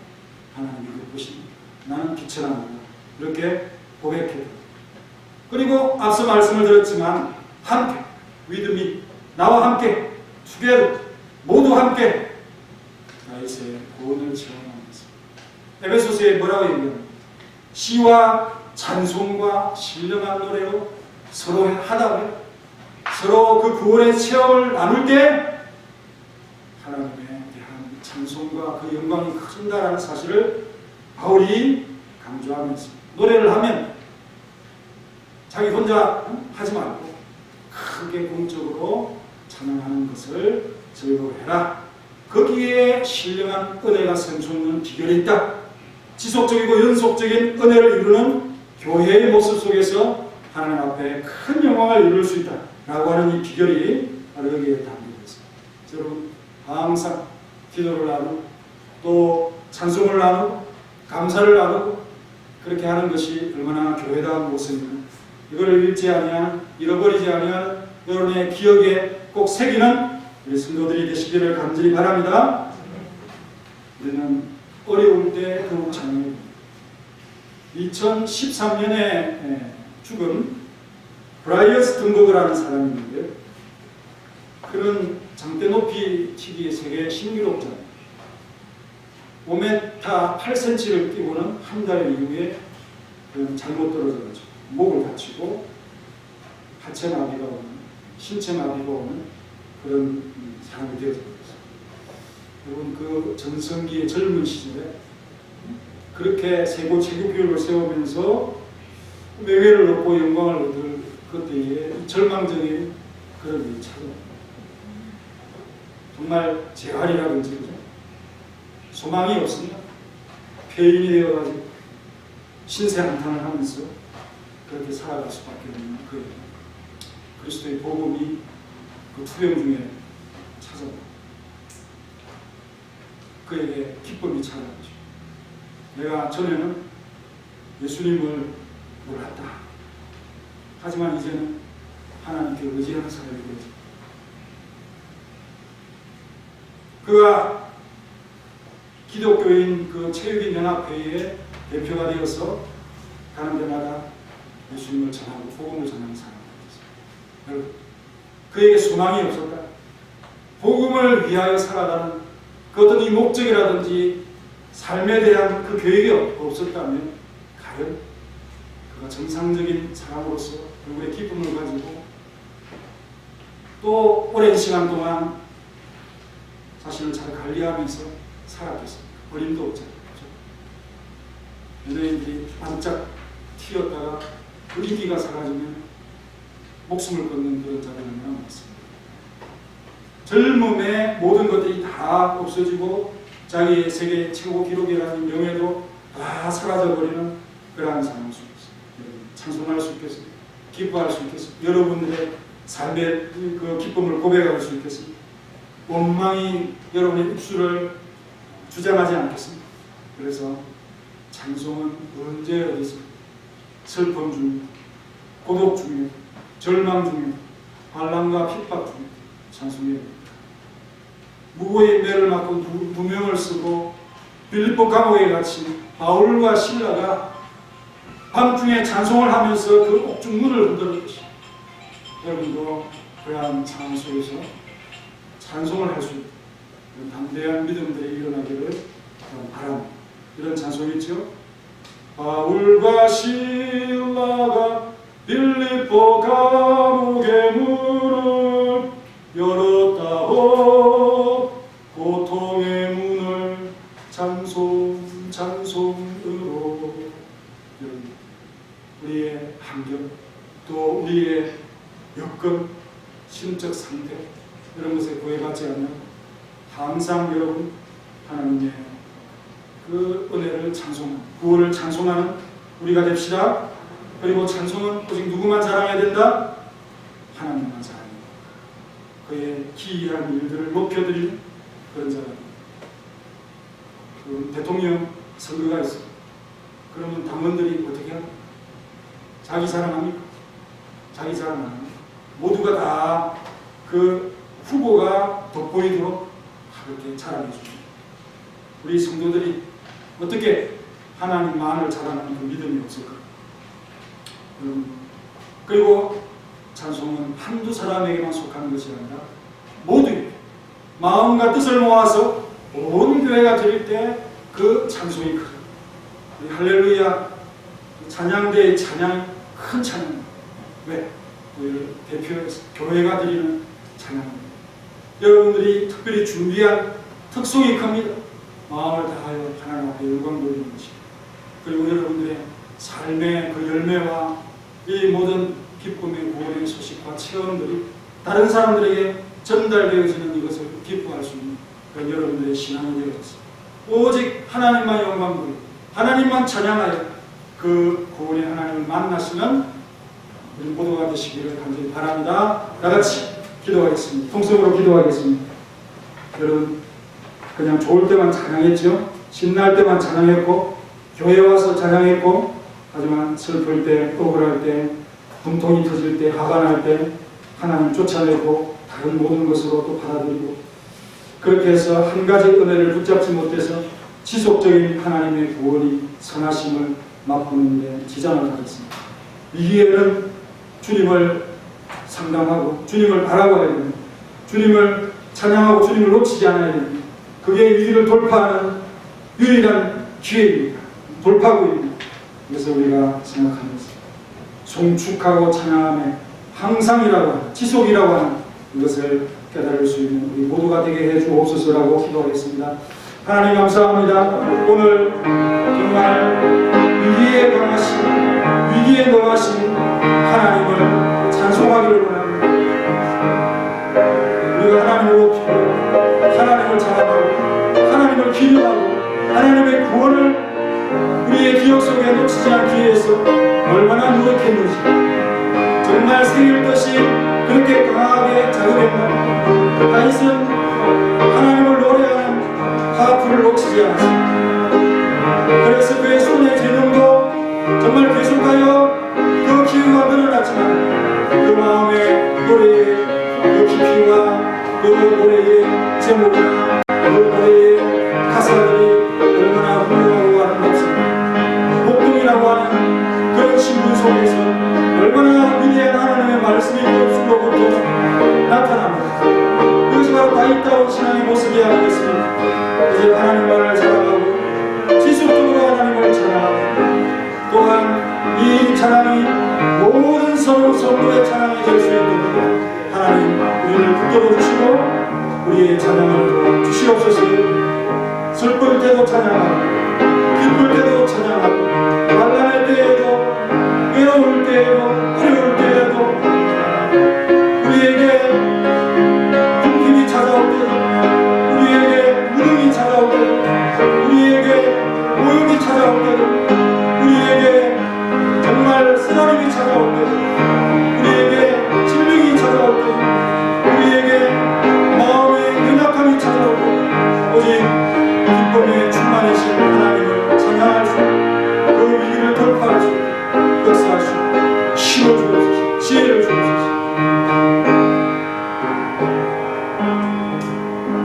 하나님이 듣보십니다. 나는 비천하다. 이렇게 고백해요. 그리고 앞서 말씀을 드렸지만 함께, with me, 나와 함께, together, 모두 함께 다윗의 구원을 체험합니다. 에베소서에 뭐라고 얘기해요? 시와 찬송과 신령한 노래로 서로 하다가 서로 그 구원의 체험을 나눌 때 하나님에 대한 찬송과 그 영광이 커진다라는 사실을 바울이 강조하면서, 노래를 하면 자기 혼자 하지 말고 크게 공적으로 찬양하는 것을 즐거워해라. 거기에 신령한 은혜가 샘솟는 비결이 있다. 지속적이고 연속적인 은혜를 이루는 교회의 모습 속에서 하나님 앞에 큰 영광을 이룰 수 있다 라고 하는 이 비결이 바로 여기에 담겨져 있습니다. 여러분, 항상 기도를 나누고 또 찬송을 나누고 감사를 나누고 그렇게 하는 것이 얼마나 교회다운 모습입니다. 이걸 잃지 아니하는, 잃어버리지 아니하는 여러분의 기억에 꼭 새기는 우리 성도들이 되시기를 간절히 바랍니다. 우리는 어려울 때 더욱 찬양합니다. 2013년에 죽은 브라이어스 든버그라는 사람이 있는데, 그는 장대 높이 튀기 세계 신기록자입니다. 5m 8cm를 뛰고는 한 달 이후에 잘못 떨어져가지고 목을 다치고 하체 마비가 오는, 신체 마비가 오는 그런 사람이 되어졌습니다. 여러분, 그 전성기의 젊은 시절에 그렇게 세고 체격교육을 세우면서 명예를 얻고 영광을 얻을 그때의 절망적인 그런 일이 찾아옵니다. 정말 재활이라든지 소망이 없습니다. 폐인이 되어가지고 신세한탄을 하면서 그렇게 살아갈 수밖에 없는 그 그리스도의 복음이 그 투병 중에 찾아옵니다. 그에게 기쁨이 찾아오죠. 내가 전에는 예수님을 몰랐다. 하지만 이제는 하나님께 의지하는 사람이 되었습니다. 그가 기독교인 그 체육인 연합회의 대표가 되어서 가는 데마다 예수님을 전하고 복음을 전하는 사람이 되었습니다. 여러분, 그에게 소망이 없었다. 복음을 위하여 살아가는 그 어떤 이 목적이라든지 삶에 대한 그 계획이 없었다면 과연 그가 정상적인 사람으로서 얼굴에 기쁨을 가지고 또 오랜 시간 동안 자신을 잘 관리하면서 살았겠습니까? 어림도 없잖아요. 연예인들이 반짝 튀었다가 그 인기가 사라지면 목숨을 끊는 그런 자들이 얼마나 많습니다. 젊음의 모든 것들이 다 없어지고 자기의 세계 최고 기록이라는 명예도 다 사라져버리는 그러한 상황 속에서 여러분, 찬송할 수 있겠습니까? 기뻐할 수 있겠습니까? 여러분들의 삶의 그 기쁨을 고백할 수 있겠습니까? 원망이 여러분의 입술을 주장하지 않겠습니까? 그래서 찬송은 언제 어디서 슬픔 중에, 고독 중에, 절망 중에, 환난과 핍박 중에 찬송해야 됩니다. 무고의 매를 맞고 누명을 쓰고 빌립보 감옥에 갇힌 바울과 실라가 밤중에 찬송을 하면서 그 옥중 문을 흔들었듯이 여러분도 그러한 상황 속에서 찬송을 할 수 있는 담대한 믿음들이 일어나기를 바랍니다. 이런 찬송이 있죠. 바울과 실라가 빌립보 감옥의 문을 열었다오. 고통의 문을 찬송으로. 우리의 환경, 또 우리의 여건, 심적 상태, 이런 것에 구애받지 않는 항상 여러분 하나님의 그 은혜를 찬송하는, 구원을 찬송하는 우리가 됩시다. 그리고 찬송은 오직 누구만 자랑해야 된다? 하나님만 자랑합니다. 그의 기이한 일들을 높여드리는 그런 자랍니다. 그 대통령 선거가 있어요. 그러면 당원들이 어떻게 합니까? 자기 자랑합니까? 자기 자랑 안 합니까? 모두가 다 그 후보가 돋보이도록 그렇게 자랑해 줍니다. 우리 성도들이 어떻게 하나님만을 자랑하는 그 믿음이 없을까? 그리고 찬송은 한두 사람에게만 속하는 것이 아니라 모두에게 마음과 뜻을 모아서 온 교회가 드릴 때 그 찬송이 크다. 할렐루야 찬양대의 찬양이 큰 찬양입니다. 왜? 우리를 대표해서 교회가 드리는 찬양입니다. 여러분들이 특별히 준비한 특송이 큽니다. 마음을 다하여 하나님 앞에 영광 돌리는 것입니다. 그리고 여러분들의 삶의 그 열매와 이 모든 기쁨의 구원의 소식과 체험들이 다른 사람들에게 전달되어지는 이것을 기뻐할 수 있는 그런 여러분들의 신앙이 되어졌습니다. 오직 하나님만 영광 돌리고 하나님만 찬양하여 그 구원의 하나님을 만나시는 우리 모두가 되시기를 간절히 바랍니다. 다같이 기도하겠습니다. 통성으로 기도하겠습니다. 여러분 그냥 좋을 때만 찬양했죠. 신날 때만 찬양했고 교회 와서 찬양했고, 하지만 슬플 때, 억울할 때, 분통이 터질 때, 화가 날 때 하나님 쫓아내고 다른 모든 것으로 또 받아들이고, 그렇게 해서 한 가지 은혜를 붙잡지 못해서 지속적인 하나님의 구원이 선하심을 맛보는 데 지장을 가졌습니다. 위기에는 주님을 상담하고 주님을 바라봐야 됩니다. 주님을 찬양하고 주님을 놓치지 않아야 됩니다. 그게 위기를 돌파하는 유일한 기회입니다. 돌파구입니다. 그래서 우리가 생각하면서 송축하고 찬양함에 항상이라고 하는, 지속이라고 하는 이것을 깨달을 수 있는 우리 모두가 되게 해주옵소서라고 기도하겠습니다. 하나님 감사합니다. 오늘 정말 위기에 강하신, 위기에 넣으신 하나님을 찬송하기를 원합니다. 우리가 하나님을 높이고 하나님을 자랑하고 하나님을 기념하고 하나님의 구원을 우리의 기억 속에 놓치지 않기 위해서 얼마나 노력했는지, 정말 새일 뜻이 그렇게 강하게 자극했나. 다윗은 하나님을 노래하는 하프를 놓치지 않았습니다. 그래서 그의 손의 재능도 정말 계속하여 그 기회가 늘어났지만 그 마음의 노래의 그 깊이와 그 노래의 제목이나 그 노래의 가사들이 얼마나 훌륭하고 아름답습니다. 복동이라고 하는 그런 신분 속에서 얼마나 위대한 하나님의 말씀이 그 수로부터 나타납니다. 그것이 바로 다윗다운 신앙의 모습이 아니겠습니까? 이제 하나님만을 자랑하고 지속적으로 하나님을 찬양하고, 또한 이 찬양이 모든 성도의 찬양이 될 수 있도록 하나님 우리를 붙들어 주시고 우리의 찬양을 주시옵소서. 슬플 때도 찬양하고 기쁠 때도 찬양하고 만난할 때에도 외로울 때에도 어려울 때에도 우리에게 궁핍이 찾아올 때도 우리에게 무능이 찾아올 때도 우리에게 모욕이 찾아올 때도 우리에게 정말 쓰라림이 찾아올 때도 우리에게 질병이 찾아올 때도 우리에게 마음의 연약함이 찾아올 때도 오직 기쁨의 충만이신 하나님을 찬양할 수, 그 위기를 돌파할 수, 역사할 수, 힘을 주옵소서, 지혜를 주옵소서.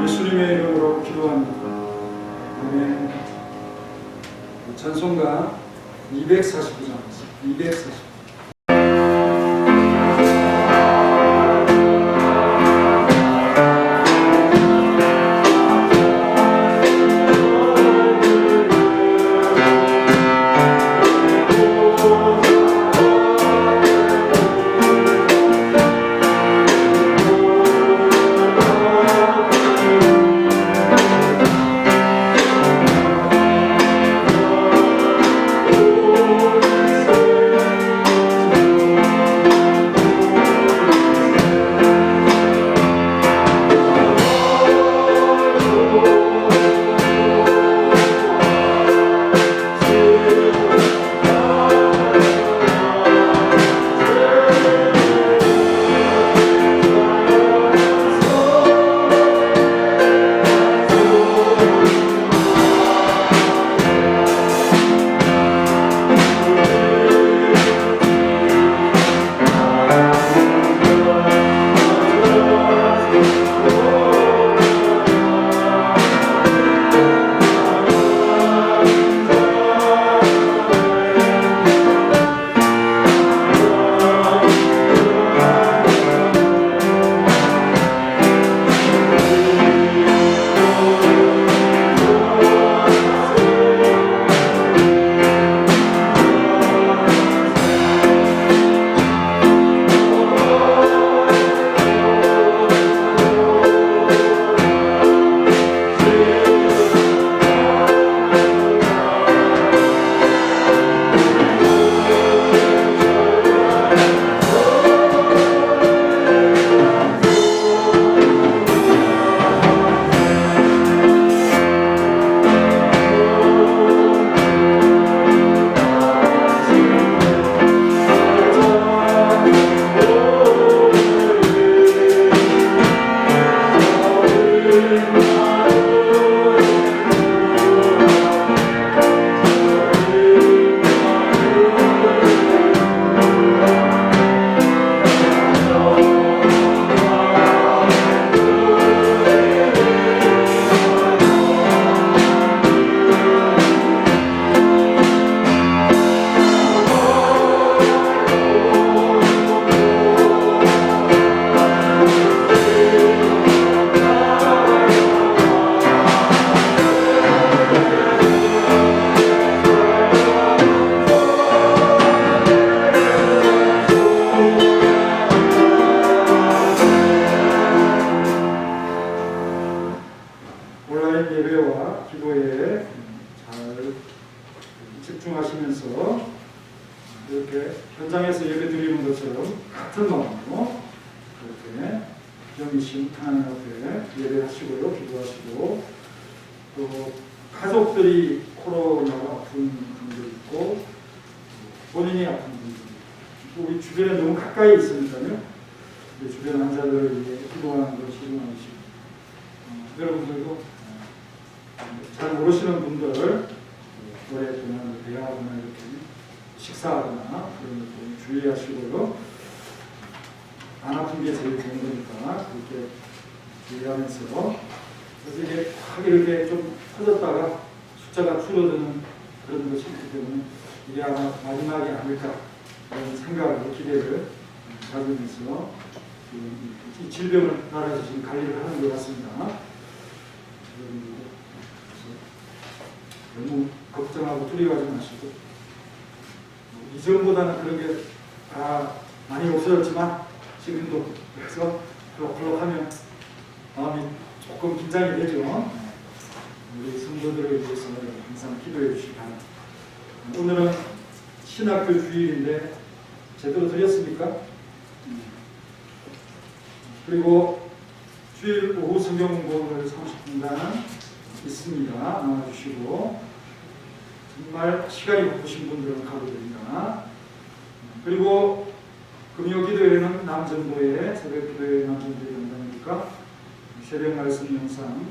예수님의 이름으로 기도합니다. 아멘. 찬송가 249장, 249장. 같은 마음으로 그렇게 영이신 하나님 앞에 예배하시고요, 기도하시고, 또 가족들이 코로나로 아픈 분들 있고 본인이 아픈 분들, 또 우리 주변에 너무 가까이 있으니까요, 우리 주변 환자들을 위해 기도하는 것이 중요하시고, 여러분들도 잘 모르시는 분들 오랫동안 대화하거나 이렇게 식사하거나 그런 것들 주의하시고요. 안 아픈 게 제일 좋은 거니까 그렇게 주의하면서, 그래서 이게 확 이렇게 좀 터졌다가 숫자가 줄어드는 그런 것이 있기 때문에 이게 아마 마지막이 아닐까 그런 생각을, 기대를 가지면서 이 질병을 나라에서 지금 관리를 하는 것 같습니다. 너무 걱정하고 두려워하지 마시고, 이전보다는 그런 게 다 많이 없어졌지만 지금도 그래서 콜록콜록하면 마음이 조금 긴장이 되죠. 우리 성도들을 위해서 항상 기도해 주시기 바랍니다. 오늘은 신학교 주일인데 제대로 드렸습니까? 그리고 주일 오후 성경 공부를 30분간 있습니다. 나와주시고, 정말 시간이 바쁘신 분들은 가도 됩니다. 그리고 금요 기도회는 남전도회, 새벽 기도회 남전도회 연단이니까 새벽 말씀 영상,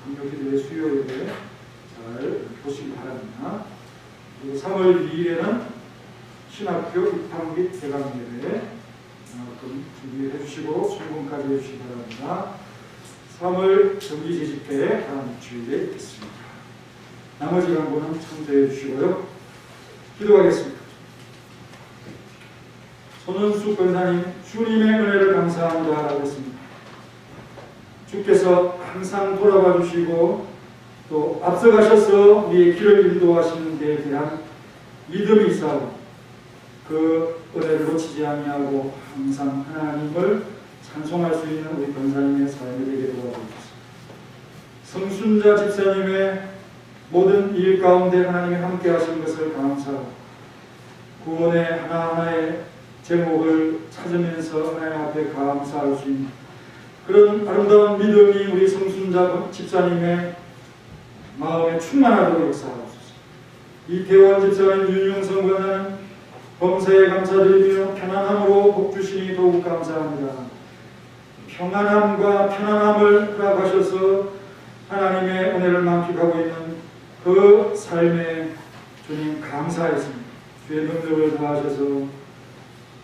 금요 기도회 수요 예배 잘 보시기 바랍니다. 그리고 3월 2일에는 신학교 입학 및 개강 예배 준비해 주시고 순금까지 해주시기 바랍니다. 3월 정기제집회 다음 주일에 있겠습니다. 나머지 강구는 참조해 주시고요. 기도하겠습니다. 손은숙 권사님, 주님의 은혜를 감사합니다 라고 했습니다. 주께서 항상 돌아봐 주시고 또 앞서가셔서 우리의 길을 인도하시는 데에 대한 믿음이 있사오니 그 은혜를 놓치지 아니하고 항상 하나님을 찬송할 수 있는 우리 권사님의 삶이 되게 도와주옵소서. 성순자 집사님의 모든 일 가운데 하나님이 함께 하신 것을 감사하고 구원의 하나하나의 제목을 찾으면서 하나님 앞에 감사할 수 있는 그런 아름다운 믿음이 우리 성순자 집사님의 마음에 충만하도록 역사하옵소서. 이태원 집사님, 윤용성 권사님 범사에 감사드리며 편안함으로 복주시니 더욱 감사합니다. 평안함과 편안함을 허락하셔서 하나님의 은혜를 만끽하고 있는 그 삶에 주님 감사했습니다. 주의 능력을 다하셔서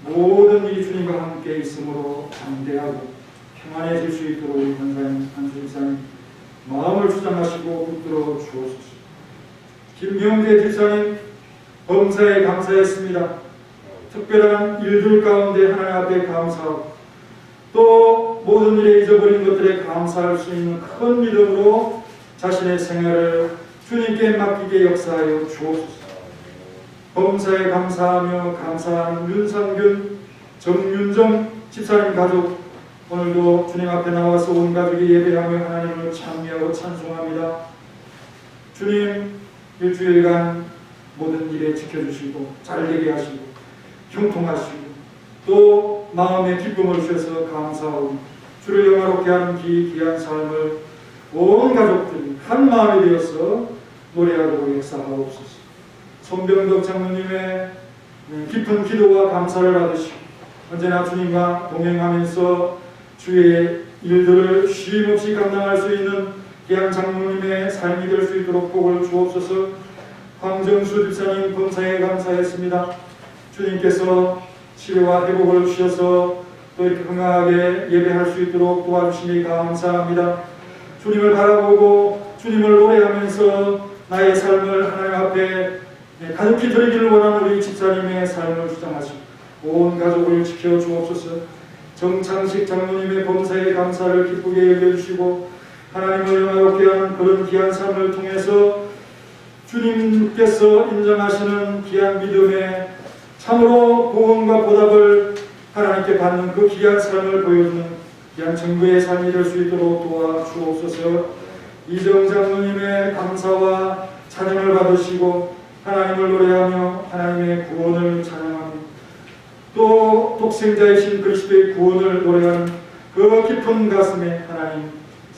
모든 일이 주님과 함께 있으므로 담대하고 평안해질 수 있도록 우리 권사님, 한수 집사님 마음을 주장하시고 붙들어 주옵소서. 김경대 집사님 범사에 감사했습니다. 특별한 일들 가운데 하나님 앞에 감사하고 또 모든 일에 잊어버린 것들에 감사할 수 있는 큰 믿음으로 자신의 생활을 주님께 맡기게 역사하여 주옵소서. 범사에 감사하며 감사하는 윤상균, 정윤정 집사님 가족, 오늘도 주님 앞에 나와서 온 가족이 예배하며 하나님을 찬미하고 찬송합니다. 주님, 일주일간 모든 일에 지켜주시고 잘되게 하시고 형통하시고 또 마음에 기쁨을 주셔서 감사하고 주를 영화롭게 하는 귀한 삶을 온 가족들이 한 마음이 되어서 노래하도록 역사하옵소서. 손병덕 장로님의 깊은 기도와 감사를 받으시고 언제나 주님과 동행하면서 주의 일들을 쉼없이 감당할 수 있는 귀한 장로님의 삶이 될 수 있도록 복을 주옵소서. 황정수 집사님 범사에 감사했습니다. 주님께서 치료와 회복을 주셔서 또 이렇게 건강하게 예배할 수 있도록 도와주시니 감사합니다. 주님을 바라보고 주님을 노래하면서 나의 삶을 하나님 앞에 가득히 드리기를 원하는 우리 집사님의 삶을 주장하시고 온 가족을 지켜 주옵소서. 정창식 장로님의 범사의 감사를 기쁘게 여겨주시고 하나님을 영화롭게 하는 그런 귀한 삶을 통해서 주님께서 인정하시는 귀한 믿음에 참으로 구원과 보답을 하나님께 받는 그 귀한 삶을 보여주는 귀한 정부의 삶이 될 수 있도록 도와주옵소서. 이정 장로님의 감사와 찬양을 받으시고 하나님을 노래하며 하나님의 구원을 찬양하며 또 독생자이신 그리스도의 구원을 노래하는 그 깊은 가슴에 하나님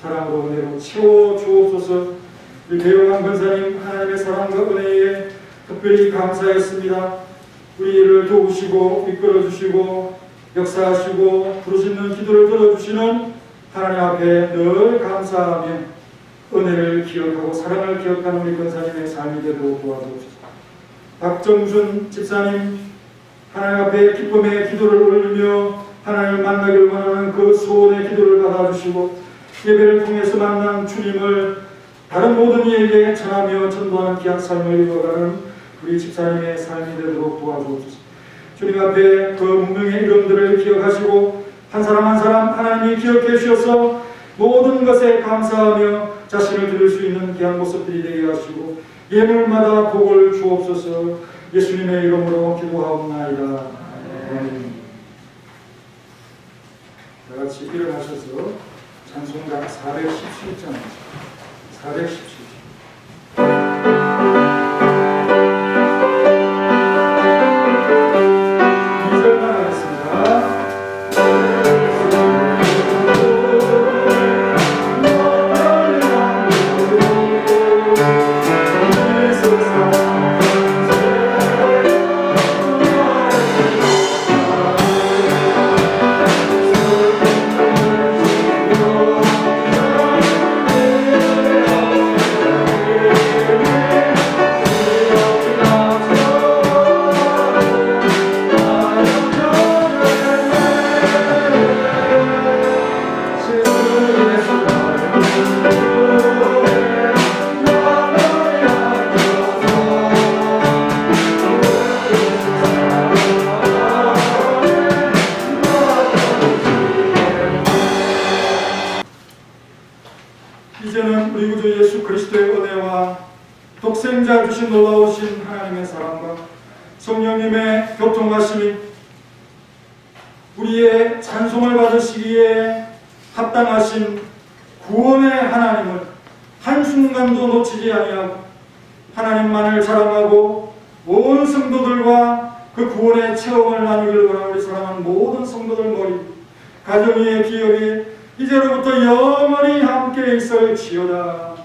사랑으로 은혜로 채워 주옵소서. 우리 배용한 권사님 하나님의 사랑과 은혜에 특별히 감사했습니다. 우리를 도우시고 이끌어주시고 역사하시고 부르짖는 기도를 들어주시는 하나님 앞에 늘 감사하며 은혜를 기억하고 사랑을 기억하는 우리 권사님의 삶이 되도록 도와주옵소서. 박정준 집사님 하나님 앞에 기쁨의 기도를 올리며 하나님을 만나길 원하는 그 소원의 기도를 받아주시고 예배를 통해서 만난 주님을 다른 모든 이에게 전하며 전도하는 귀한 삶을 이루어가는 우리 집사님의 삶이 되도록 도와주옵소서. 주님 앞에 그 문명의 이름들을 기억하시고 한 사람 한 사람 하나님이 기억해 주셔서 모든 것에 감사하며 자신을 드릴 수 있는 귀한 모습들이 되게 하시고 예물마다 복을 주옵소서. 예수님의 이름으로 기도하옵나이다. 아멘. 다 같이 일어나셔서 찬송가 417장 417장 이제는 우리 구주 예수 그리스도의 은혜와 독생자 주신 놀라우신 하나님의 사랑과 성령님의 교통하심이 우리의 찬송을 받으시기에 합당하신 구원의 하나님을 한순간도 놓치지 아니하고 하나님만을 자랑하고 온 성도들과 그 구원의 체험을 나누기를 원하는 우리 사랑하는 모든 성도들 머리 가정 위의 기업이 이제로부터 영원히 함께 있을지어다.